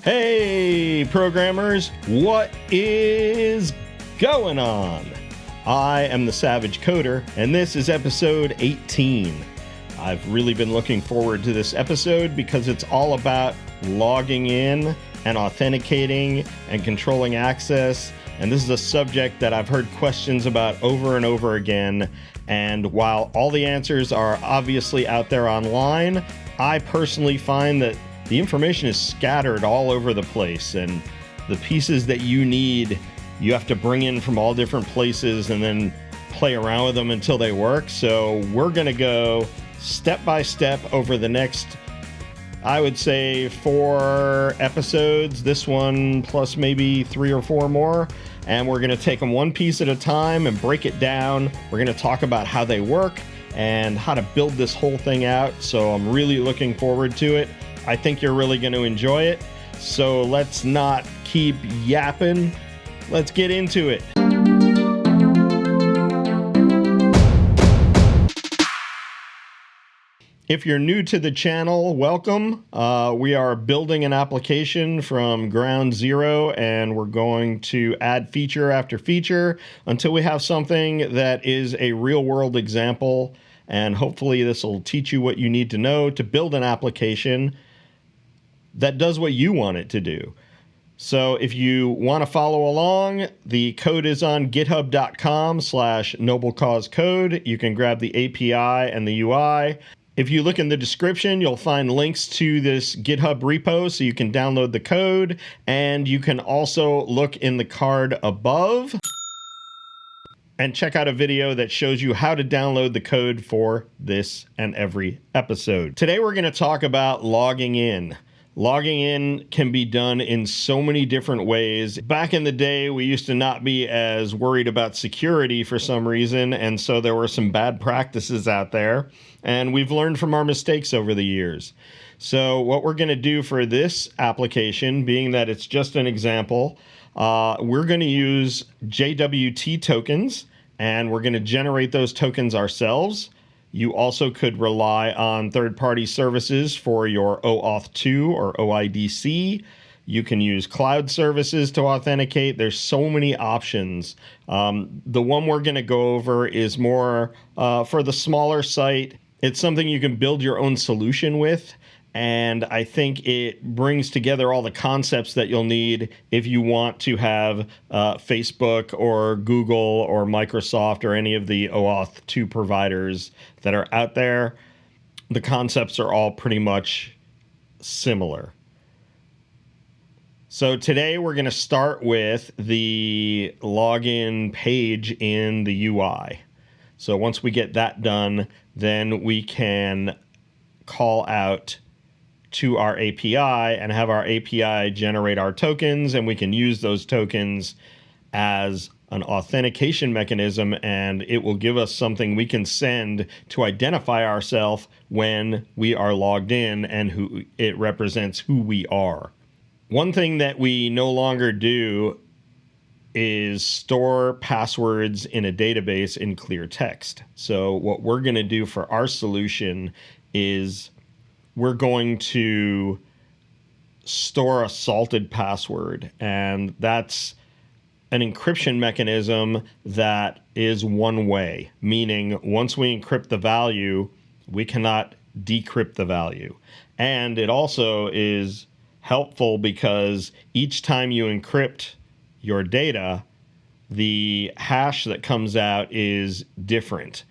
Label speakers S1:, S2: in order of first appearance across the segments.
S1: Hey, programmers, what is going on? I am the Savage Coder, and this is episode 18. I've really been looking forward to this episode because it's all about logging in and authenticating and controlling access. And this is a subject that I've heard questions about over and over again. And while all the answers are obviously out there online, I personally find that the information is scattered all over the place, and the pieces that you need, you have to bring in from all different places and then play around with them until they work. So we're going to go step by step over the next, I would say, 4 episodes, this one plus maybe 3 or 4 more. And we're going to take them one piece at a time and break it down. We're going to talk about how they work and how to build this whole thing out. So I'm really looking forward to it. I think you're really going to enjoy it. So let's not keep yapping. Let's get into it. If you're new to the channel, welcome. We are building an application from ground zero, and we're going to add feature after feature until we have something that is a real-world example. And hopefully this will teach you what you need to know to build an application that does what you want it to do. So if you want to follow along, the code is on github.com/noblecausecode. You can grab the API and the UI. If you look in the description, you'll find links to this GitHub repo so you can download the code, and you can also look in the card above and check out a video that shows you how to download the code for this and every episode. Today we're going to talk about logging in. Logging in can be done in so many different ways. Back in the day, we used to not be as worried about security for some reason, and so there were some bad practices out there, and we've learned from our mistakes over the years. So what we're going to do for this application, being that it's just an example, we're going to use JWT tokens, and we're going to generate those tokens ourselves. You also could rely on third-party services for your OAuth 2 or OIDC. You can use cloud services to authenticate. There's so many options. The one we're going to go over is more for the smaller site. It's something you can build your own solution with. And I think it brings together all the concepts that you'll need if you want to have Facebook or Google or Microsoft or any of the OAuth 2 providers that are out there. The concepts are all pretty much similar. So today we're going to start with the login page in the UI. So once we get that done, then we can call out to our API and have our API generate our tokens, and we can use those tokens as an authentication mechanism, and it will give us something we can send to identify ourselves when we are logged in, and who it represents who we are. One thing that we no longer do is store passwords in a database in clear text. So what we're going to do for our solution is we're going to store a salted password, and that's an encryption mechanism that is one way, meaning once we encrypt the value, we cannot decrypt the value. And it also is helpful because each time you encrypt your data, the hash that comes out is different.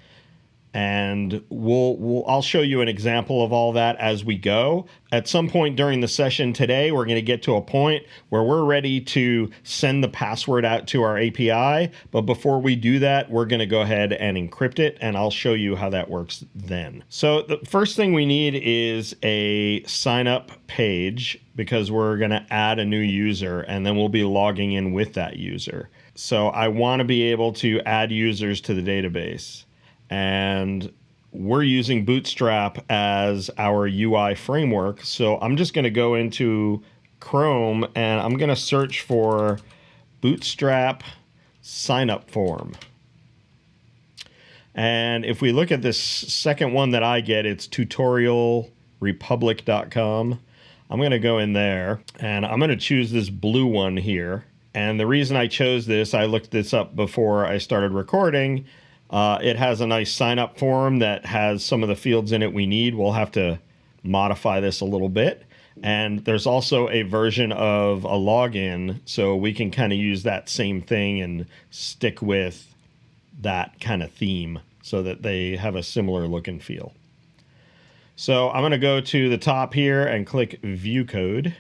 S1: And I'll show you an example of all that as we go. At some point during the session today, we're going to get to a point where we're ready to send the password out to our API. But before we do that, we're going to go ahead and encrypt it, and I'll show you how that works then. So the first thing we need is a sign up page, because we're going to add a new user, and then we'll be logging in with that user. So I want to be able to add users to the database. And we're using Bootstrap as our UI framework. So I'm just going to go into Chrome and I'm going to search for Bootstrap signup form. And if we look at this second one that I get, it's tutorialrepublic.com. I'm going to go in there and I'm going to choose this blue one here. And the reason I chose this, I looked this up before I started recording. It has a nice sign up form that has some of the fields in it we need. We'll have to modify this a little bit. And there's also a version of a login, so we can kind of use that same thing and stick with that kind of theme so that they have a similar look and feel. So I'm going to go to the top here and click View Code.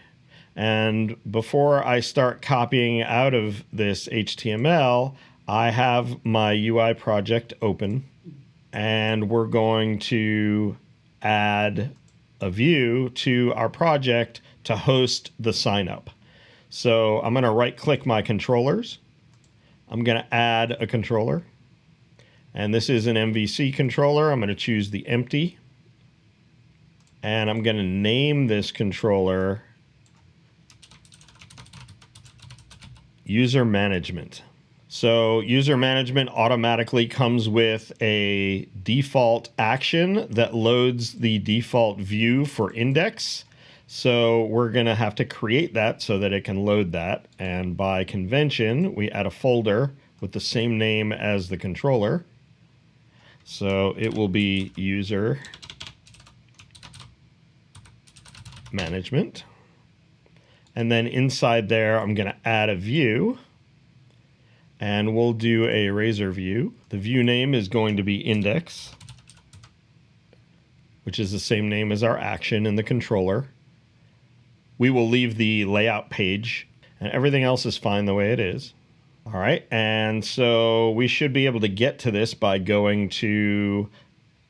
S1: And before I start copying out of this HTML, I have my UI project open, and we're going to add a view to our project to host the sign up. So I'm going to right click my controllers. I'm going to add a controller, and this is an MVC controller. I'm going to choose the empty, and I'm going to name this controller User Management. So user management automatically comes with a default action that loads the default view for index. So we're going to have to create that so that it can load that. And by convention, we add a folder with the same name as the controller. So it will be User Management. And then inside there, I'm going to add a view. And we'll do a razor view. The view name is going to be index, which is the same name as our action in the controller. We will leave the layout page, and everything else is fine the way it is. All right, and so we should be able to get to this by going to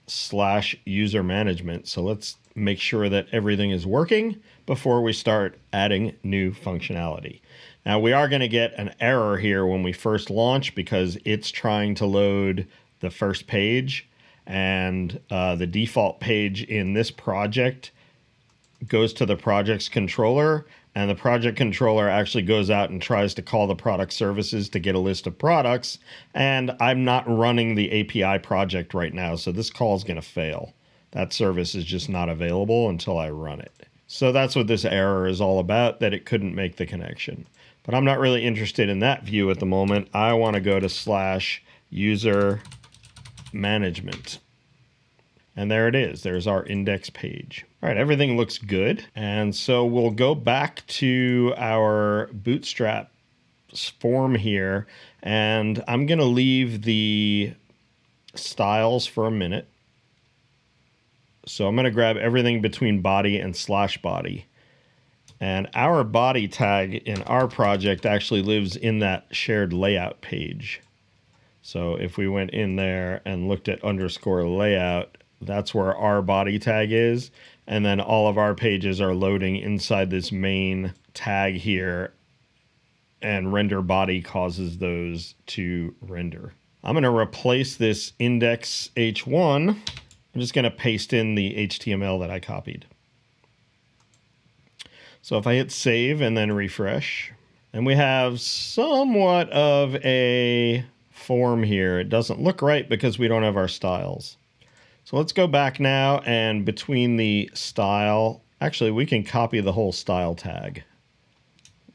S1: /user management. So let's make sure that everything is working before we start adding new functionality. Now we are going to get an error here when we first launch because it's trying to load the first page, and the default page in this project goes to the project's controller, and the project controller actually goes out and tries to call the product services to get a list of products, and I'm not running the API project right now, so this call is going to fail. That service is just not available until I run it. So that's what this error is all about, that it couldn't make the connection. But I'm not really interested in that view at the moment. I want to go to /user management. And there it is. There's our index page. All right, everything looks good. And so we'll go back to our Bootstrap form here. And I'm going to leave the styles for a minute. So I'm going to grab everything between body and /body. And our body tag in our project actually lives in that shared layout page. So if we went in there and looked at _layout, that's where our body tag is. And then all of our pages are loading inside this main tag here. And render body causes those to render. I'm going to replace this index h1. I'm just going to paste in the HTML that I copied. So if I hit save and then refresh, and we have somewhat of a form here. It doesn't look right because we don't have our styles. So let's go back now, and between the style, actually we can copy the whole style tag.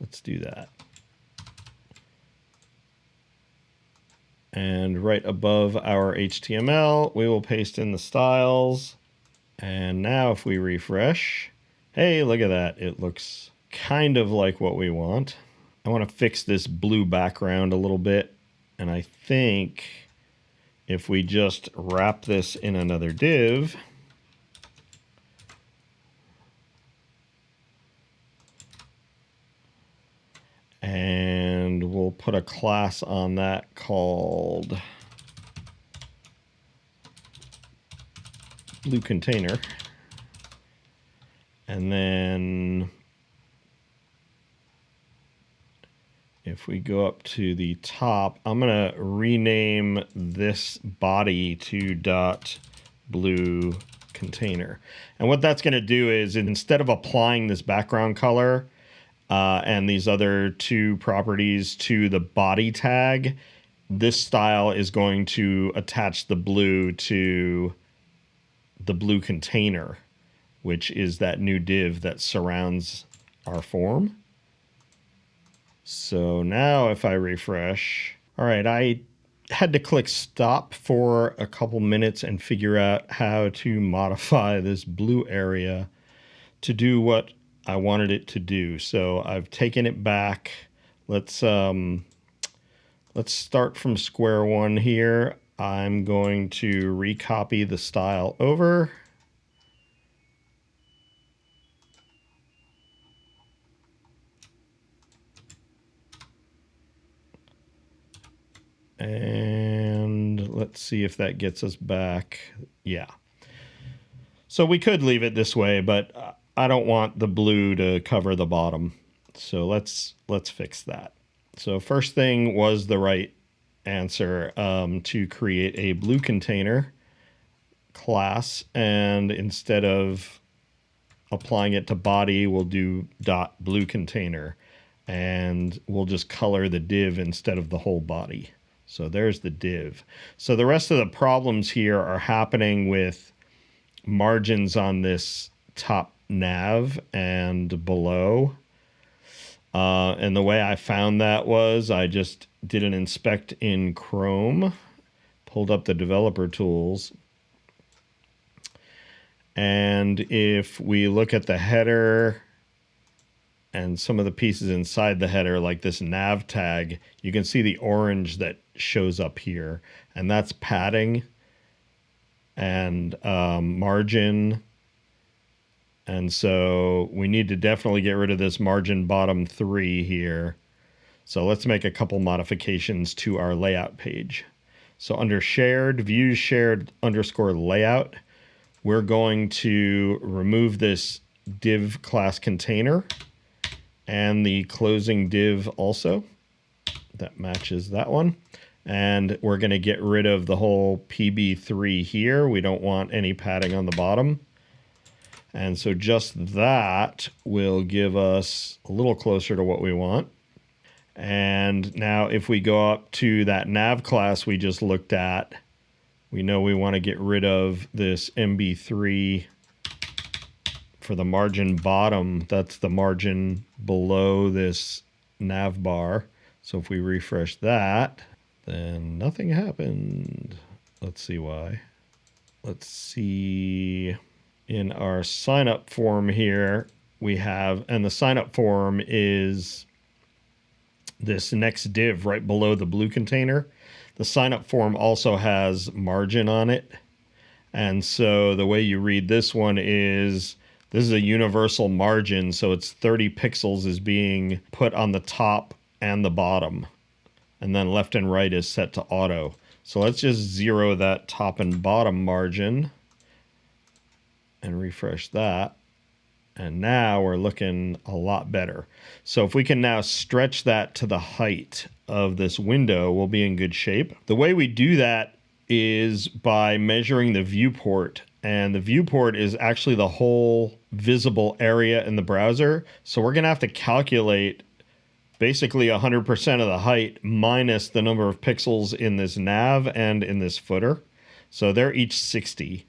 S1: Let's do that. And right above our HTML, we will paste in the styles. And now if we refresh, hey, look at that. It looks kind of like what we want. I want to fix this blue background a little bit. And I think if we just wrap this in another div, and we'll put a class on that called blue container. And then if we go up to the top, I'm going to rename this body to .blue container. And what that's going to do is, instead of applying this background color and these other two properties to the body tag, this style is going to attach the blue to the blue container. which is that new div that surrounds our form. So now if I refresh, all right, I had to click stop for a couple minutes and figure out how to modify this blue area to do what I wanted it to do. So I've taken it back. Let's start from square one here. I'm going to recopy the style over. And let's see if that gets us back. Yeah. So we could leave it this way, but I don't want the blue to cover the bottom. So let's fix that. So first thing was the right answer, to create a blue container class, and instead of applying it to body, we'll do dot blue container, and we'll just color the div instead of the whole body. So there's the div. So the rest of the problems here are happening with margins on this top nav and below. And the way I found that was I just did an inspect in Chrome, pulled up the developer tools. And if we look at the header and some of the pieces inside the header, like this nav tag, you can see the orange that shows up here, and that's padding and margin. And so we need to definitely get rid of this margin bottom 3 here. So let's make a couple modifications to our layout page. So under shared, views shared underscore layout, we're going to remove this div class container and the closing div also. That matches that one. And we're going to get rid of the whole PB3 here. We don't want any padding on the bottom. And so just that will give us a little closer to what we want. And now if we go up to that nav class we just looked at, we know we want to get rid of this MB3 for the margin bottom. That's the margin below this nav bar. So if we refresh that, then nothing happened. Let's see why. Let's see. In our sign up form here, we have, and the sign up form is this next div right below the blue container. The sign up form also has margin on it. And so the way you read this one is, this is a universal margin. So it's 30 pixels is being put on the top and the bottom. And then left and right is set to auto. So let's just zero that top and bottom margin and refresh that. And now we're looking a lot better. So if we can now stretch that to the height of this window, we'll be in good shape. The way we do that is by measuring the viewport. And the viewport is actually the whole visible area in the browser. So we're going to have to calculate basically 100% of the height minus the number of pixels in this nav and in this footer. So they're each 60.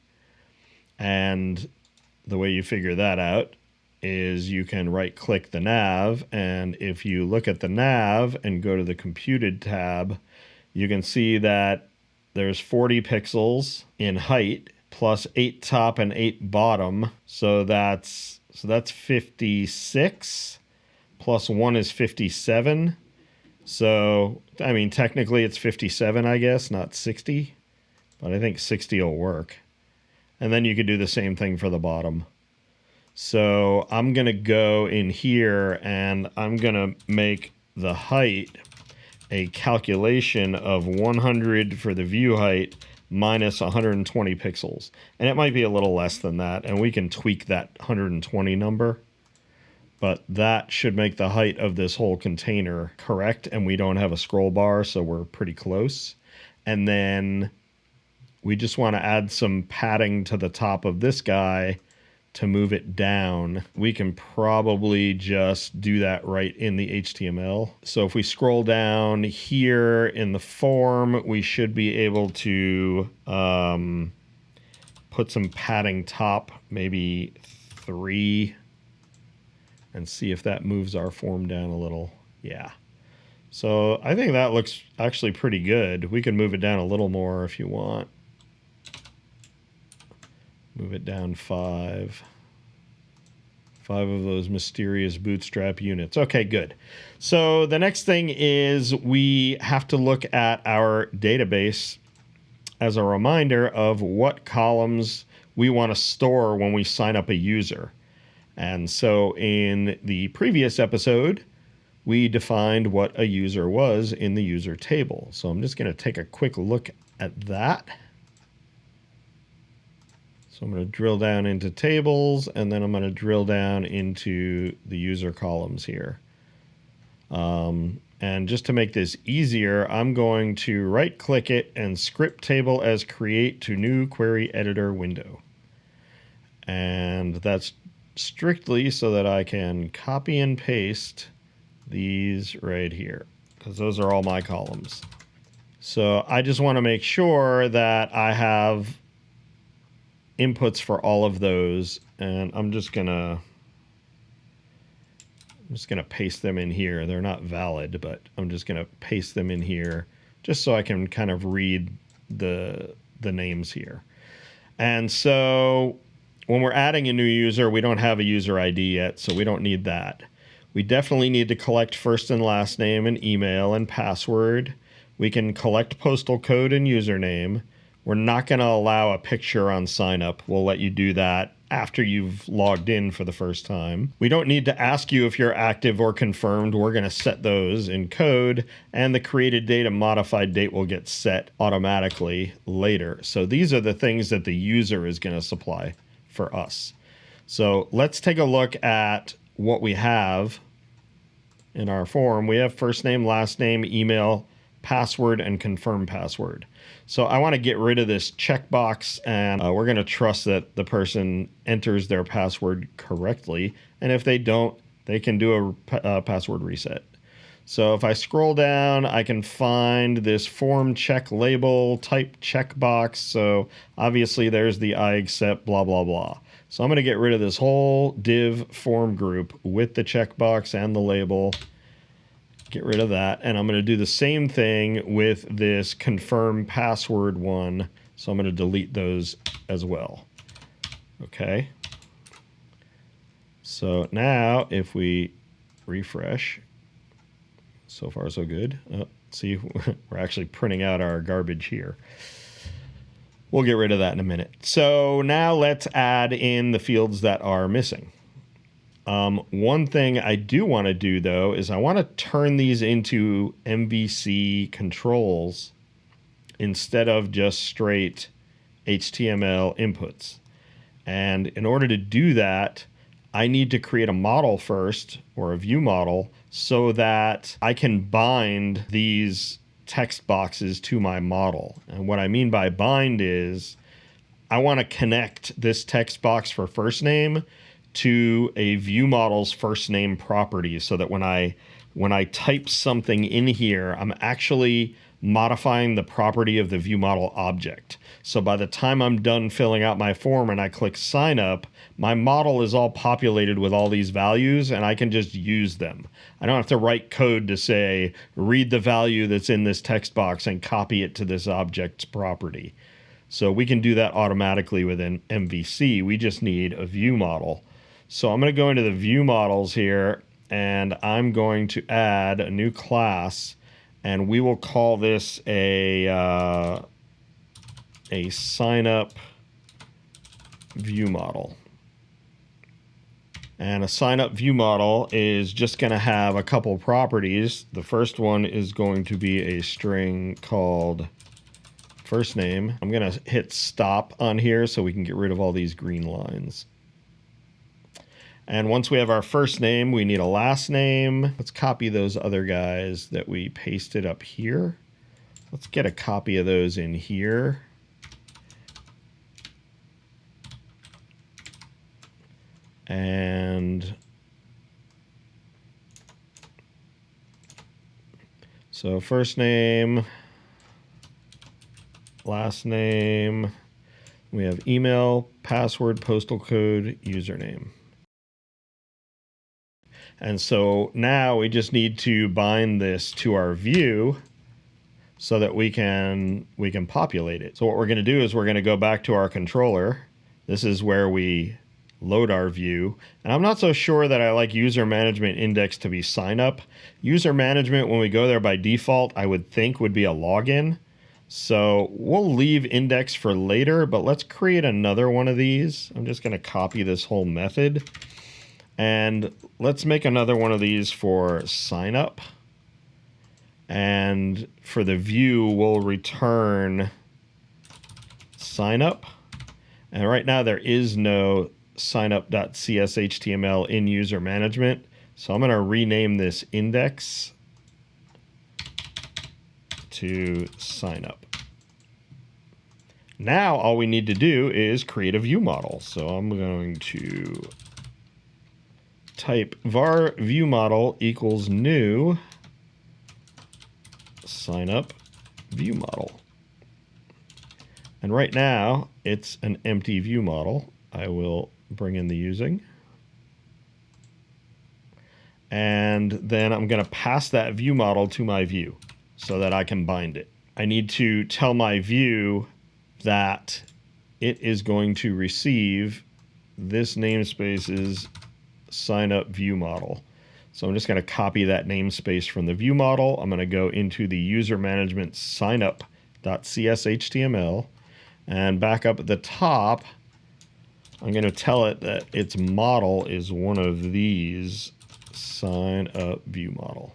S1: And the way you figure that out is you can right click the nav, and if you look at the nav and go to the computed tab, you can see that there's 40 pixels in height plus 8 top and 8 bottom. So that's 56 plus 1 is 57. So I mean technically it's 57, I guess, not 60, but I think 60 will work. And then you could do the same thing for the bottom. So I'm going to go in here and I'm going to make the height a calculation of 100 for the view height minus 120 pixels. And it might be a little less than that, and we can tweak that 120 number. But that should make the height of this whole container correct, and we don't have a scroll bar, so we're pretty close. And then we just want to add some padding to the top of this guy to move it down. We can probably just do that right in the HTML. So if we scroll down here in the form, we should be able to put some padding top, maybe 3 and see if that moves our form down a little. Yeah. So I think that looks actually pretty good. We can move it down a little more if you want. Move it down 5. 5 of those mysterious Bootstrap units. Okay, good. So the next thing is we have to look at our database as a reminder of what columns we want to store when we sign up a user. And so in the previous episode, we defined what a user was in the user table. So I'm just going to take a quick look at that. So I'm going to drill down into tables, and then I'm going to drill down into the user columns here. And just to make this easier, I'm going to right-click it and script table as create to new query editor window. And that's strictly so that I can copy and paste these right here, because those are all my columns. So I just want to make sure that I have inputs for all of those, and I'm just gonna paste them in here. They're not valid, but I'm just gonna paste them in here just so I can kind of read the names here. And so when we're adding a new user, we don't have a user ID yet, so we don't need that. We definitely need to collect first and last name and email and password. We can collect postal code and username. We're not going to allow a picture on sign up. We'll let you do that after you've logged in for the first time. We don't need to ask you if you're active or confirmed. We're going to set those in code, and the created date and modified date will get set automatically later. So these are the things that the user is going to supply for us. So let's take a look at what we have in our form. We have first name, last name, email, password, and confirm password. So I want to get rid of this checkbox, and we're going to trust that the person enters their password correctly. And if they don't, they can do a password reset. So if I scroll down, I can find this form check label type checkbox. So obviously there's the I accept blah, blah, blah. So I'm going to get rid of this whole div form group with the checkbox and the label. Get rid of that. And I'm going to do the same thing with this confirm password one. So I'm going to delete those as well. Okay. So now if we refresh, so far so good. See, we're actually printing out our garbage here. We'll get rid of that in a minute. So now let's add in the fields that are missing. One thing I do want to do, though, is I want to turn these into MVC controls instead of just straight HTML inputs. And in order to do that, I need to create a model first, or a view model, so that I can bind these text boxes to my model. And what I mean by bind is I want to connect this text box for first name to a view model's first name property, so that when I type something in here, I'm actually modifying the property of the view model object. So by the time I'm done filling out my form and I click sign up, my model is all populated with all these values, and I can just use them. I don't have to write code to say, read the value that's in this text box and copy it to this object's property. So we can do that automatically within MVC. We just need a view model. So I'm going to go into the view models here, and I'm going to add a new class, and we will call this a sign up view model. And a sign up view model is just going to have a couple properties. The first one is going to be a string called first name. I'm going to hit stop on here so we can get rid of all these green lines. And once we have our first name, we need a last name. Let's copy those other guys that we pasted up here. Let's get a copy of those in here. And so first name, last name. We have email, password, postal code, username. And so now we just need to bind this to our view so that we can populate it. So what we're going to do is we're going to go back to our controller. This is where we load our view. And I'm not so sure that I like user management index to be sign up. User management, when we go there by default, I would think would be a login. So we'll leave index for later, but let's create another one of these. I'm just going to copy this whole method. And let's make another one of these for sign up. And for the view, we'll return sign up. And right now there is no signup.cshtml in user management. So I'm going to rename this index to sign up. Now all we need to do is create a view model. So I'm going to type var view model equals new sign up view model. And right now it's an empty view model. I will bring in the using. And then I'm going to pass that view model to my view so that I can bind it. I need to tell my view that it is going to receive this namespace's sign up view model. So I'm just going to copy that namespace from the view model. I'm going to go into the user management signup.cshtml, and back up at the top, I'm going to tell it that its model is one of these sign up view model.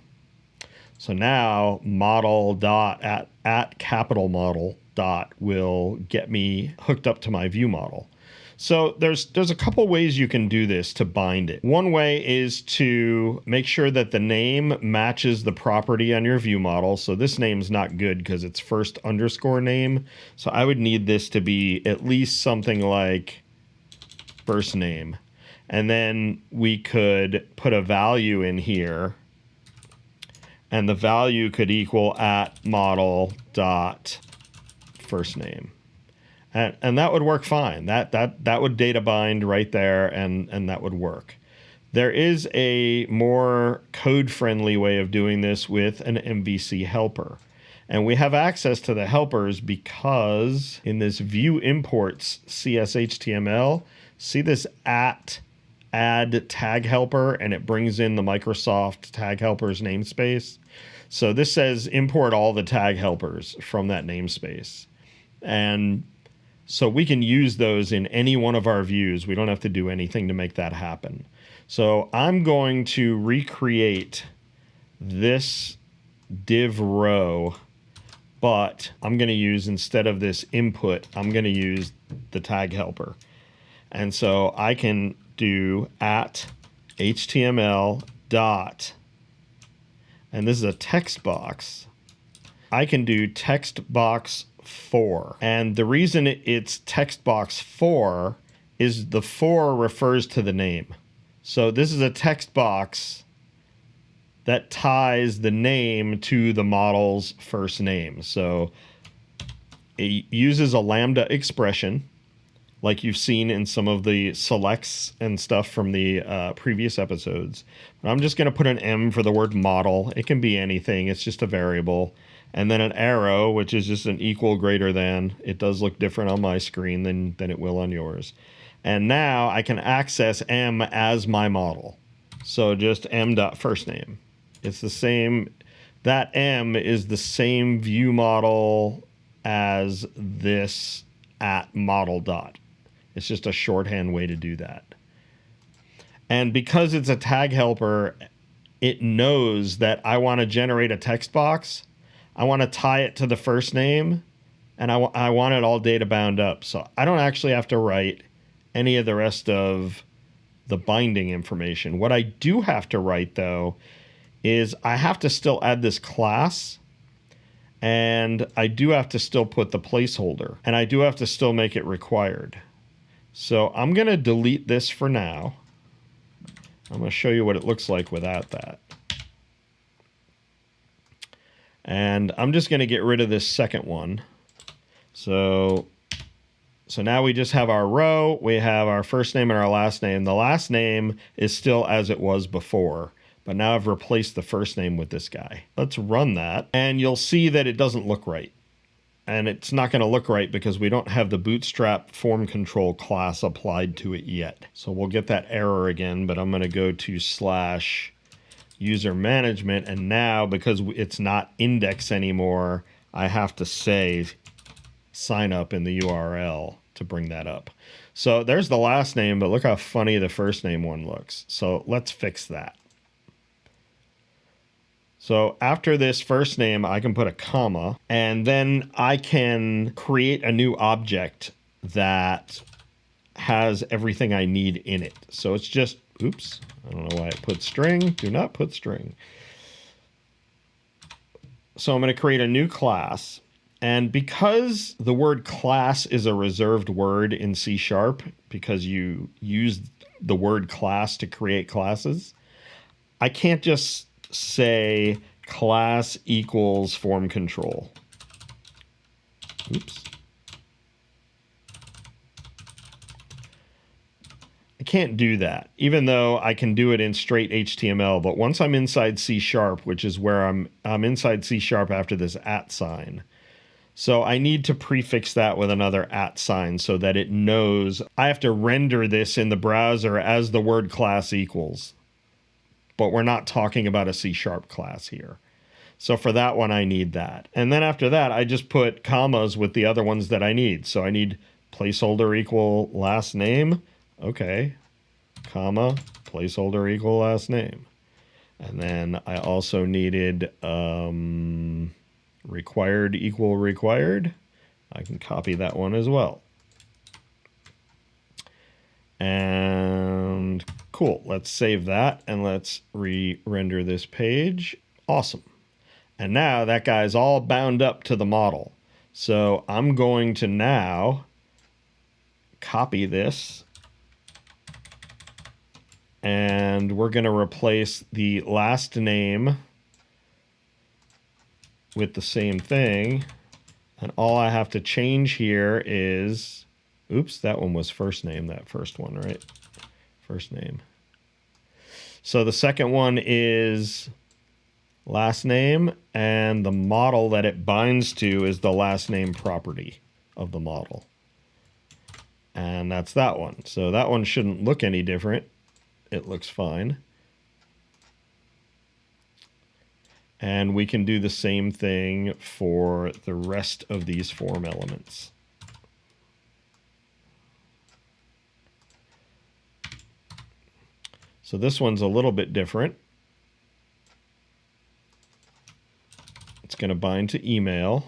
S1: So now model dot at capital model dot will get me hooked up to my view model. So there's a couple ways you can do this to bind it. One way is to make sure that the name matches the property on your view model. So this name's not good because it's first underscore name. So I would need this to be at least something like first name. And then we could put a value in here, and the value could equal at model dot first name. And that would work fine. That would data bind right there, and that would work. There is a more code-friendly way of doing this with an MVC helper. And we have access to the helpers because in this view imports CSHTML, see this at add tag helper, and it brings in the Microsoft tag helpers namespace. So this says import all the tag helpers from that namespace. And so we can use those in any one of our views. We don't have to do anything to make that happen. So I'm going to recreate this div row, but I'm going to use, instead of this input, I'm going to use the tag helper. And so I can do at HTML dot, and this is a text box. I can do text box 4. And the reason it's text box 4 is the 4 refers to the name. So this is a text box that ties the name to the model's first name. So it uses a lambda expression like you've seen in some of the selects and stuff from the previous episodes. But I'm just going to put an M for the word model. It can be anything. It's just a variable. And then an arrow, which is just an equal greater than. It does look different on my screen than it will on yours. And now I can access M as my model. So just m.firstname. It's the same. That M is the same view model as this at model dot. It's just a shorthand way to do that. And because it's a tag helper, it knows that I want to generate a text box. I want to tie it to the first name, and I want it all data bound up. So I don't actually have to write any of the rest of the binding information. What I do have to write, though, is I have to still add this class, and I do have to still put the placeholder, and I do have to still make it required. So I'm going to delete this for now. I'm going to show you what it looks like without that. And I'm just going to get rid of this second one. So So now we just have our row, we have our first name and our last name. The last name is still as it was before, but now I've replaced the first name with this guy. Let's run that, and you'll see that it doesn't look right. And it's not going to look right because we don't have the Bootstrap form control class applied to it yet. So we'll get that error again, but I'm going to go to /user management, and now because it's not index anymore, I have to say sign up in the URL to bring that up. So there's the last name, but look how funny the first name one looks. So let's fix that. So after this first name, I can put a comma, and then I can create a new object that has everything I need in it. So it's just, oops, I don't know why I put string. Do not put string. So I'm going to create a new class. And because the word class is a reserved word in C#, because you use the word class to create classes, I can't just say class equals form control. Oops. I can't do that, even though I can do it in straight HTML. But once I'm inside C#, which is where I'm inside C# after this @ sign. So I need to prefix that with another @ sign so that it knows I have to render this in the browser as the word class equals. But we're not talking about a C# class here. So for that one, I need that. And then after that, I just put commas with the other ones that I need. So I need placeholder equal last name. Okay. Comma, placeholder equal last name. And then I also needed required equal required. I can copy that one as well. And cool, let's save that and let's re-render this page. Awesome. And now that guy's all bound up to the model. So I'm going to now copy this, and we're going to replace the last name with the same thing. And all I have to change here is, oops, that one was first name, that first one, right? First name. So the second one is last name, and the model that it binds to is the last name property of the model. And that's that one. So that one shouldn't look any different. It looks fine. And we can do the same thing for the rest of these form elements. So this one's a little bit different. It's going to bind to email.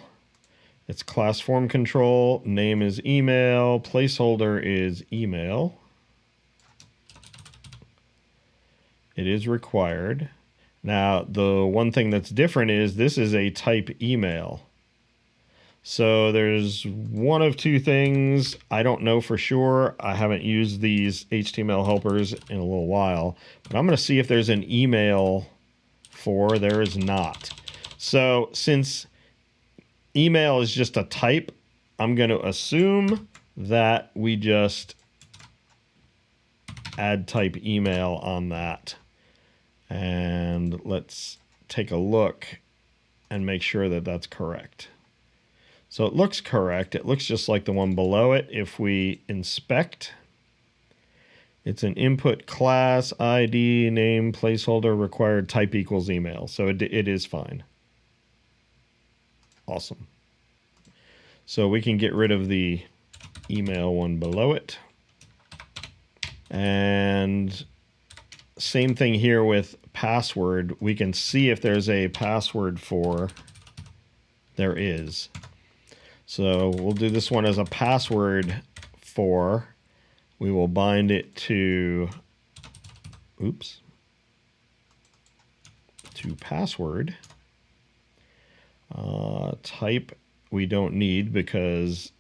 S1: It's class form control, name is email, placeholder is email. It is required. Now, the one thing that's different is this is a type email. So there's one of two things. I don't know for sure. I haven't used these HTML helpers in a little while, but I'm going to see if there's an email for. There is not. So since email is just a type, I'm going to assume that we just add type email on that. And let's take a look and make sure that that's correct. So it looks correct. It looks just like the one below it. If we inspect, it's an input class, ID, name, placeholder, required, type equals email. So it is fine. Awesome. So we can get rid of the email one below it. And same thing here with password. We can see if there's a password for. There is. So we'll do this one as a password for. We will bind it to, oops, to password. Type we don't need because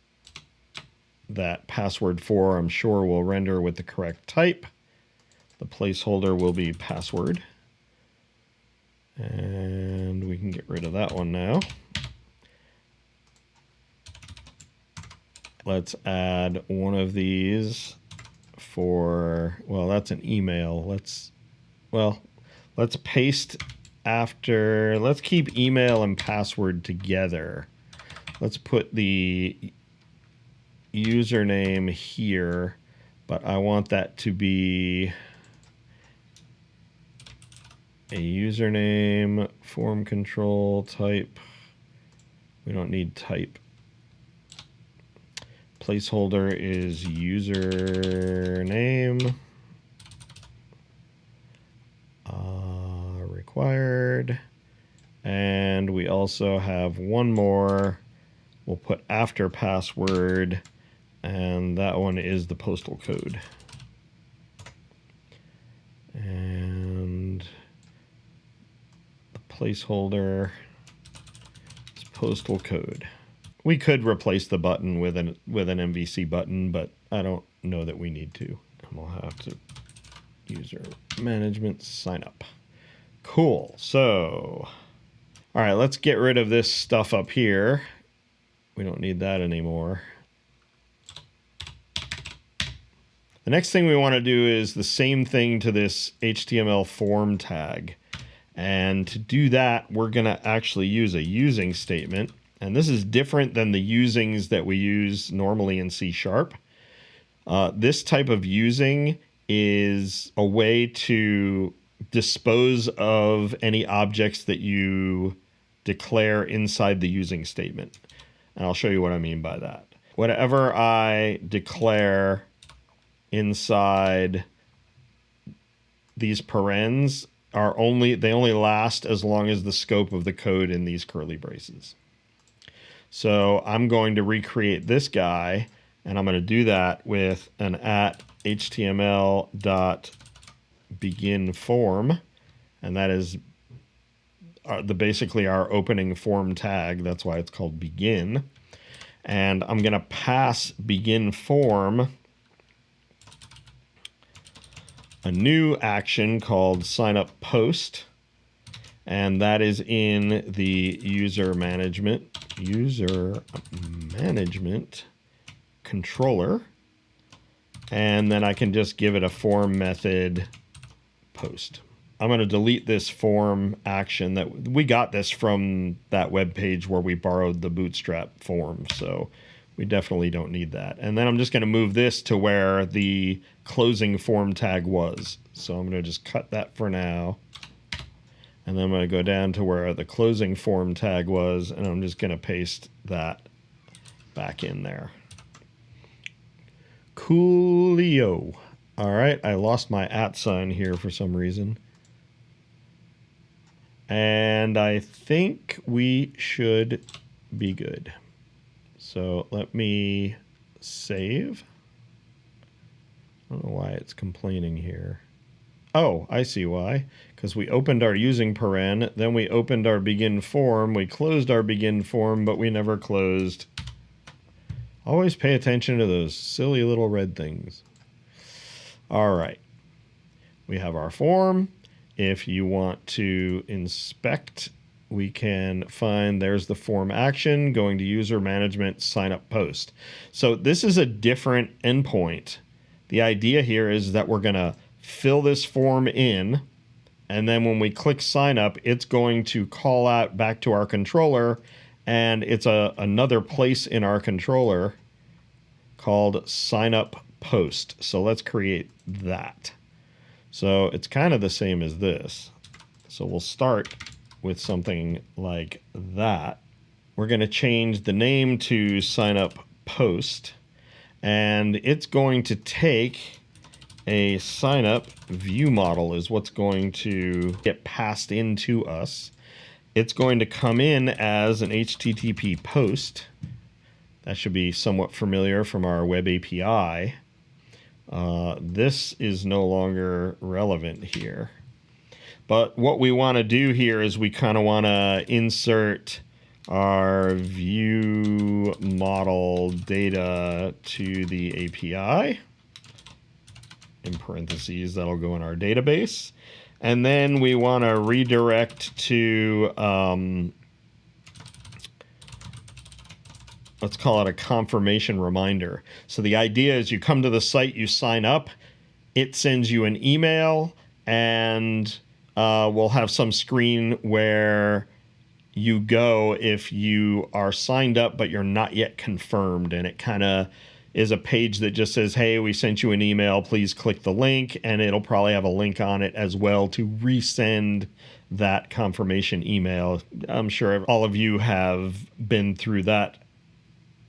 S1: that password for, I'm sure, will render with the correct type. The placeholder will be password. And we can get rid of that one now. let's add one of these for, well, that's an email. Let's paste after, let's keep email and password together. Let's put the username here, but I want that to be a username, form control, type. We don't need type. Placeholder is username. Required. And we also have one more. We'll put after password, and that one is the postal code. And the placeholder is postal code. We could replace the button with an MVC button, but I don't know that we need to. And we'll have to user management sign up. Cool. So, all right, let's get rid of this stuff up here. We don't need that anymore. The next thing we want to do is the same thing to this HTML form tag. And to do that, we're going to actually use a using statement. And this is different than the usings that we use normally in C#. This type of using is a way to dispose of any objects that you declare inside the using statement. And I'll show you what I mean by that. Whatever I declare inside these parens they only last as long as the scope of the code in these curly braces. So I'm going to recreate this guy, and I'm going to do that with an @html.begin form, and that is basically our opening form tag. That's why it's called begin. And I'm going to pass begin form a new action called sign up post, and that is in the user management controller. And then I can just give it a form method post. I'm going to delete this form action. That we got this from that web page where we borrowed the Bootstrap form, so we definitely don't need that. And then I'm just going to move this to where the closing form tag was. So I'm going to just cut that for now. And then I'm going to go down to where the closing form tag was, and I'm just going to paste that back in there. Coolio. All right, I lost my @ sign here for some reason. And I think we should be good. So let me save. I don't know why it's complaining here. Oh, I see why. Because we opened our using paren, then we opened our begin form, we closed our begin form, but we never closed. Always pay attention to those silly little red things. All right. We have our form. If you want to inspect, we can find there's the form action, going to user management, sign up post. So this is a different endpoint. The idea here is that we're going to fill this form in, and then when we click sign up, it's going to call out back to our controller, and it's another place in our controller called sign up post. So let's create that. So it's kind of the same as this. So we'll start with something like that. We're going to change the name to sign up post, and it's going to take a sign up view model is what's going to get passed into us. It's going to come in as an HTTP post. That should be somewhat familiar from our WebApi. This is no longer relevant here. But what we want to do here is we kind of want to insert our view model data to the API. In parentheses, that'll go in our database. And then we want to redirect to let's call it a confirmation reminder. So the idea is you come to the site, you sign up, it sends you an email, and we'll have some screen where you go if you are signed up but you're not yet confirmed, and it kind of is a page that just says, hey, we sent you an email, please click the link, and it'll probably have a link on it as well to resend that confirmation email. I'm sure all of you have been through that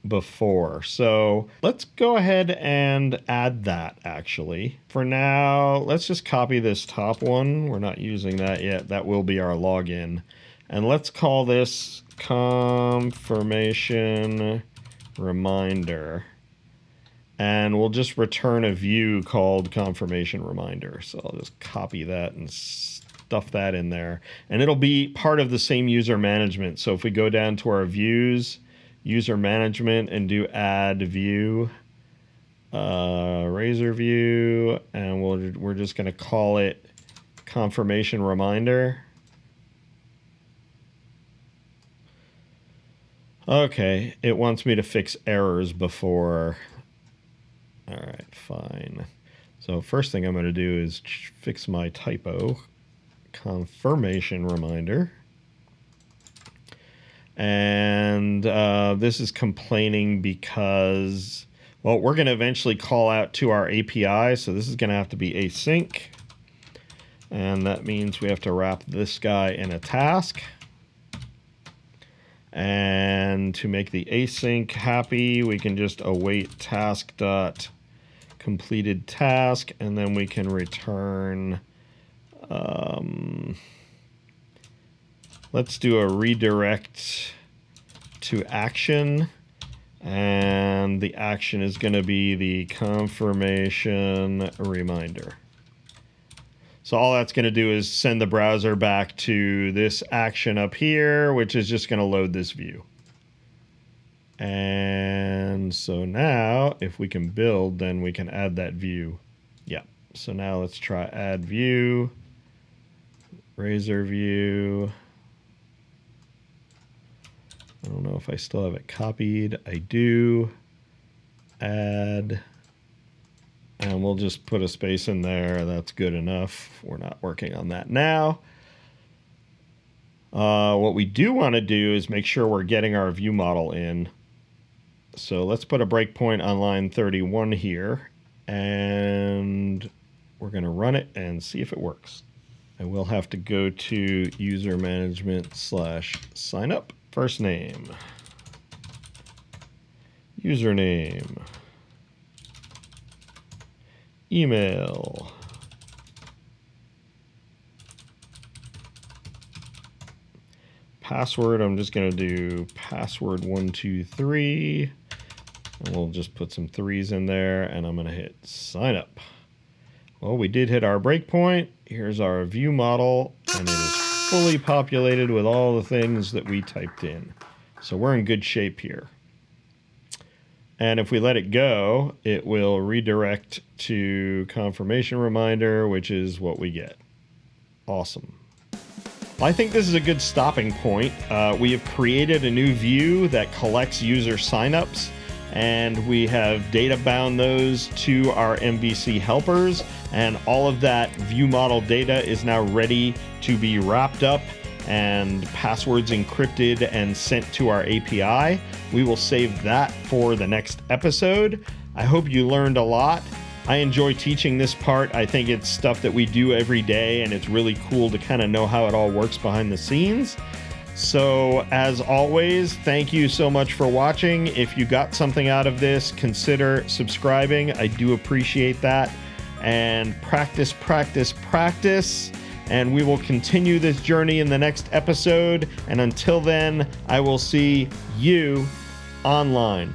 S1: before. So let's go ahead and add that. Actually, for now, let's just copy this top one. We're not using that yet. That will be our login. And let's call this confirmation reminder. And we'll just return a view called confirmation reminder. So I'll just copy that and stuff that in there. And it'll be part of the same user management. So if we go down to our views, user management, and do add view, razor view, and we're just going to call it confirmation reminder. Okay, it wants me to fix errors before. All right, fine. So first thing I'm going to do is fix my typo. Confirmation reminder. And this is complaining because, well, we're going to eventually call out to our API, so this is going to have to be async. And that means we have to wrap this guy in a task. And to make the async happy, we can just await task.completed task, and then we can return, let's do a redirect to action, and the action is going to be the confirmation reminder. So all that's going to do is send the browser back to this action up here, which is just going to load this view. And so now if we can build, then we can add that view. Yeah. So now let's try add view, razor view. I don't know if I still have it copied. I do. Add. And we'll just put a space in there. That's good enough. We're not working on that now. What we do want to do is make sure we're getting our view model in. So let's put a breakpoint on line 31 here. And we're going to run it and see if it works. I will have to go to user management /signup. First name. Username. Email. Password, I'm just going to do password 123. And we'll just put some 3s in there, and I'm going to hit sign up. Well, we did hit our breakpoint. Here's our view model, and it is fully populated with all the things that we typed in. So we're in good shape here. And if we let it go, it will redirect to confirmation reminder, which is what we get. Awesome. I think this is a good stopping point. We have created a new view that collects user signups, and we have data bound those to our MVC helpers, and all of that view model data is now ready to be wrapped up and passwords encrypted and sent to our API. We will save that for the next episode. I hope you learned a lot. I enjoy teaching this part. I think it's stuff that we do every day, and it's really cool to kind of know how it all works behind the scenes. So as always, thank you so much for watching. If you got something out of this, consider subscribing. I do appreciate that. And practice, practice, practice. And we will continue this journey in the next episode. And until then, I will see you online.